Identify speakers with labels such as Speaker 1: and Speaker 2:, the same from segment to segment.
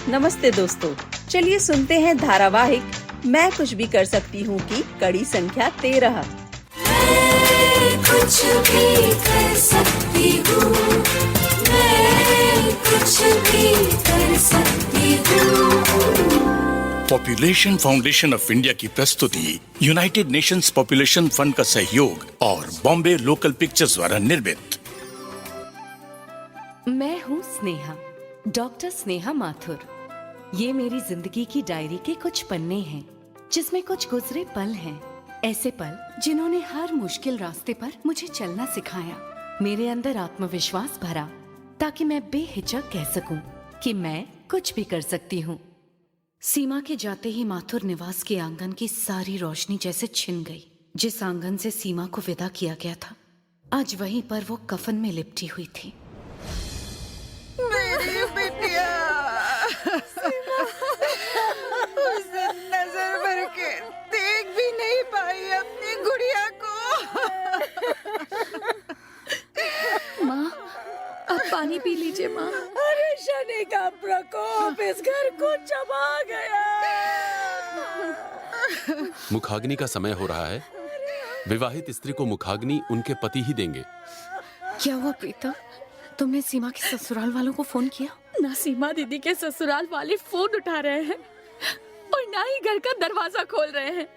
Speaker 1: नमस्ते दोस्तों, चलिए सुनते हैं धारावाहिक मैं कुछ भी कर सकती हूँ की कड़ी संख्या 13।
Speaker 2: कुछ भी कर सकती हूँ, मैं कुछ भी कर सकती हूँ।
Speaker 3: पॉपुलेशन फाउंडेशन ऑफ इंडिया की प्रस्तुति, यूनाइटेड नेशंस पॉपुलेशन फंड का सहयोग और बॉम्बे लोकल पिक्चर्स द्वारा निर्मित।
Speaker 4: मैं हूँ स्नेहा, डॉक्टर स्नेहा माथुर। ये मेरी जिंदगी की डायरी के कुछ पन्ने हैं, जिसमें कुछ गुजरे पल हैं। ऐसे पल जिन्होंने हर मुश्किल रास्ते पर मुझे चलना सिखाया, मेरे अंदर आत्मविश्वास भरा, ताकि मैं बेहिचक कह सकूं कि मैं कुछ भी कर सकती हूँ। सीमा के जाते ही माथुर निवास के आंगन की सारी रोशनी जैसे छिन गई। जिस आंगन से सीमा को विदा किया गया था, आज वहीं पर वो कफन में लिपटी हुई थी।
Speaker 5: मेरी बिटिया, उसे नजर भर के देख भी नहीं पाई अपनी गुड़िया को।
Speaker 6: माँ, आप पानी पी लीजिए माँ।
Speaker 5: अरे शनि का प्रकोप इस घर को चबा गया।
Speaker 7: मुखाग्नि का समय हो रहा है। विवाहित स्त्री को मुखाग्नि उनके पति ही देंगे।
Speaker 6: क्या हुआ प्रीता, तुमने सीमा के ससुराल वालों को फोन किया?
Speaker 8: ना सीमा दीदी के ससुराल वाले फोन उठा रहे हैं और ना ही घर का दरवाजा खोल रहे हैं।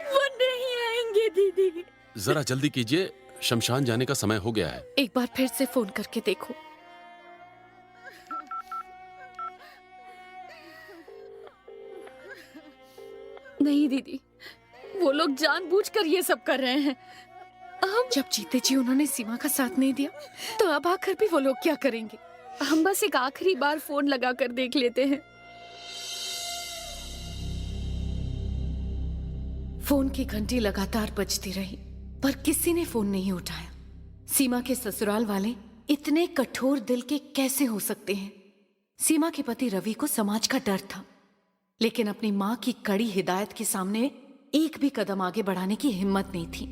Speaker 8: वो नहीं आएंगे दीदी।
Speaker 7: जरा जल्दी कीजिए, शमशान जाने का समय हो गया है।
Speaker 6: एक बार फिर से फोन करके देखो।
Speaker 8: नहीं दीदी, वो लोग जानबूझकर ये सब कर रहे हैं।
Speaker 6: जब जीते जी उन्होंने सीमा का साथ नहीं दिया, तो अब आकर भी वो लोग क्या करेंगे?
Speaker 8: हम बस एक आखिरी बार फोन लगाकर देख लेते हैं।
Speaker 6: फोन की घंटी लगातार बजती रही, पर किसी ने फोन नहीं उठाया। सीमा के ससुराल वाले इतने कठोर दिल के कैसे हो सकते हैं? सीमा के पति रवि को समाज का डर था, लेकिन अपनी माँ की कड़ी हिदायत के सामने एक भी कदम आगे बढ़ाने की हिम्मत नहीं थी।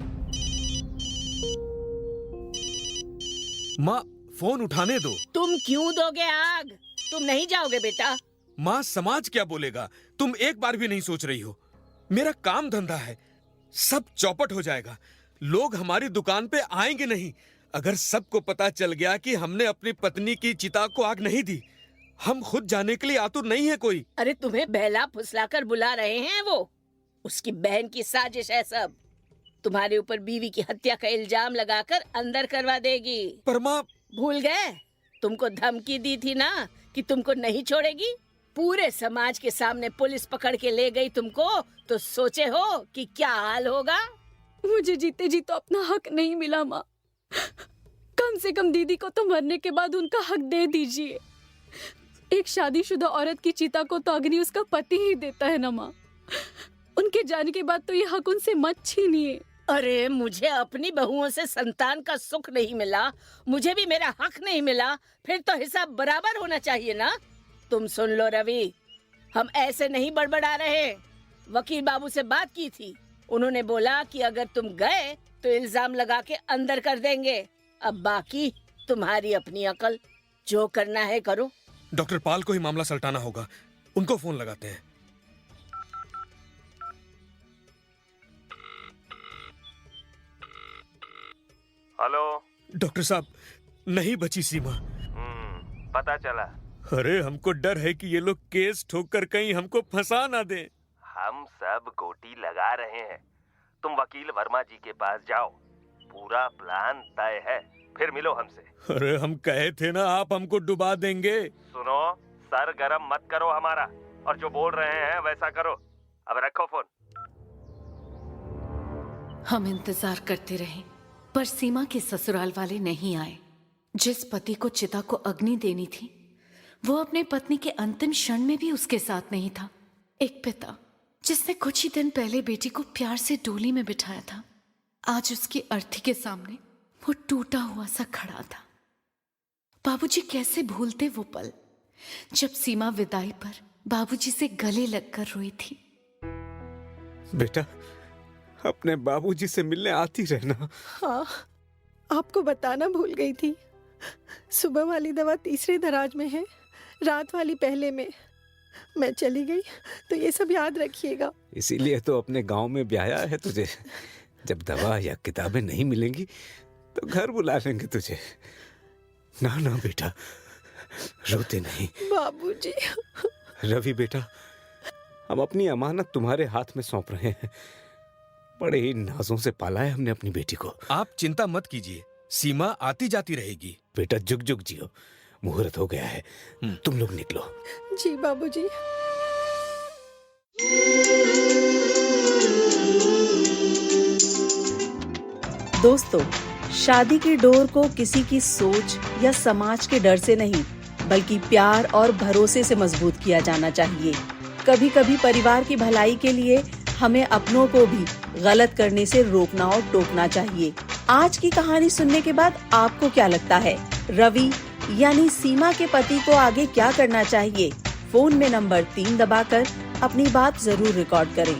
Speaker 9: माँ, फोन उठाने दो।
Speaker 5: तुम क्यों दोगे आग? तुम नहीं जाओगे बेटा।
Speaker 9: माँ, समाज क्या बोलेगा? तुम एक बार भी नहीं सोच रही हो। मेरा काम धंधा है, सब चौपट हो जाएगा। लोग हमारी दुकान पे आएंगे नहीं। अगर सबको पता चल गया कि हमने अपनी पत्नी की चिता को आग नहीं दी, हम खुद जाने के लिए आतुर नहीं है कोई।
Speaker 5: अरे तुम्हें बहला फुसलाकर बुला रहे हैं वो। उसकी बहन की साजिश है सब। तुम्हारे ऊपर बीवी की हत्या का इल्जाम लगाकर अंदर करवा देगी।
Speaker 9: पर माँ,
Speaker 5: भूल गए? तुमको धमकी दी थी ना कि तुमको नहीं छोड़ेगी। पूरे समाज के सामने पुलिस पकड़ के ले गई तुमको, तो सोचे हो कि क्या हाल होगा?
Speaker 8: मुझे जीते जी तो अपना हक नहीं मिला माँ। कम से कम दीदी को तो मरने के बाद उनका हक दे दीजिए। एक शादीशुदा औरत की चिता को तो अग्नि उसका पति ही देता है ना माँ। उनके जाने के बाद तो ये हक उनसे मत छीनिए।
Speaker 5: अरे मुझे अपनी बहुओं से संतान का सुख नहीं मिला, मुझे भी मेरा हक नहीं मिला, फिर तो हिसाब बराबर होना चाहिए ना। तुम सुन लो रवि, हम ऐसे नहीं बड़बड़ा रहे। वकील बाबू से बात की थी, उन्होंने बोला कि अगर तुम गए तो इल्जाम लगा के अंदर कर देंगे। अब बाकी तुम्हारी अपनी अकल, जो करना है करो।
Speaker 9: डॉक्टर पाल को ही मामला सल्टाना होगा। उनको फोन लगाते हैं।
Speaker 10: हेलो
Speaker 9: डॉक्टर साहब, नहीं बची सीमा।
Speaker 10: पता चला।
Speaker 9: अरे हमको डर है कि ये लोग केस ठोक कर कहीं हमको फंसा ना दें।
Speaker 10: हम सब गोटी लगा रहे हैं। तुम वकील वर्मा जी के पास जाओ, पूरा प्लान तय है, फिर मिलो हमसे।
Speaker 9: अरे हम कहे थे ना, आप हमको डुबा देंगे।
Speaker 10: सुनो, सर गरम मत करो हमारा, और जो बोल रहे हैं वैसा करो। अब रखो फोन।
Speaker 6: हम इंतजार करते रहे, पर सीमा के ससुराल वाले नहीं आए। जिस पति को चिता को अग्नि देनी थी, वो अपने पत्नी के अंतिम क्षण में भी उसके साथ नहीं था। एक पिता जिसने कुछ ही दिन पहले बेटी को प्यार से डोली में बिठाया था, आज उसकी अर्थी के सामने वो टूटा हुआ सा खड़ा था। बाबूजी कैसे भूलते वो पल, जब सीमा विदाई पर बाबूजी से गले लगकर रोई थी।
Speaker 9: बेटा, अपने बाबूजी से मिलने आती रहना।
Speaker 11: हाँ, आपको बताना भूल गई थी। सुबह वाली दवा तीसरे दराज में है, रात वाली पहले में मैं चली गई तो ये सब याद रखिएगा।
Speaker 12: इसीलिए तो अपने गांव में ब्याया है तुझे। जब दवा या किताबें नहीं मिलेंगी तो घर बुला लेंगे तुझे। ना ना बेटा, रोते नहीं।
Speaker 11: बाबूजी।
Speaker 12: रवि बेटा, हम अपनी अमानत तुम्हारे हाथ में सौंप रहे हैं। बड़े ही नाजों से पाला है हमने अपनी बेटी को।
Speaker 9: आप चिंता मत कीजिए, सीमा आती जाती रहेगी।
Speaker 12: बेटा जुग जुग जियो, मुहूर्त हो गया है, तुम लोग निकलो।
Speaker 11: जी बाबूजी।
Speaker 1: दोस्तों, शादी की डोर को किसी की सोच या समाज के डर से नहीं, बल्कि प्यार और भरोसे से मजबूत किया जाना चाहिए। कभी कभी परिवार की भलाई के लिए हमें अपनों को भी गलत करने से रोकना और टोकना चाहिए। आज की कहानी सुनने के बाद आपको क्या लगता है, रवि यानी सीमा के पति को आगे क्या करना चाहिए? फोन में नंबर 3 दबाकर अपनी बात जरूर रिकॉर्ड करें।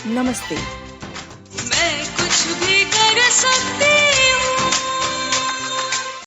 Speaker 1: नमस्ते।
Speaker 2: मैं कुछ भी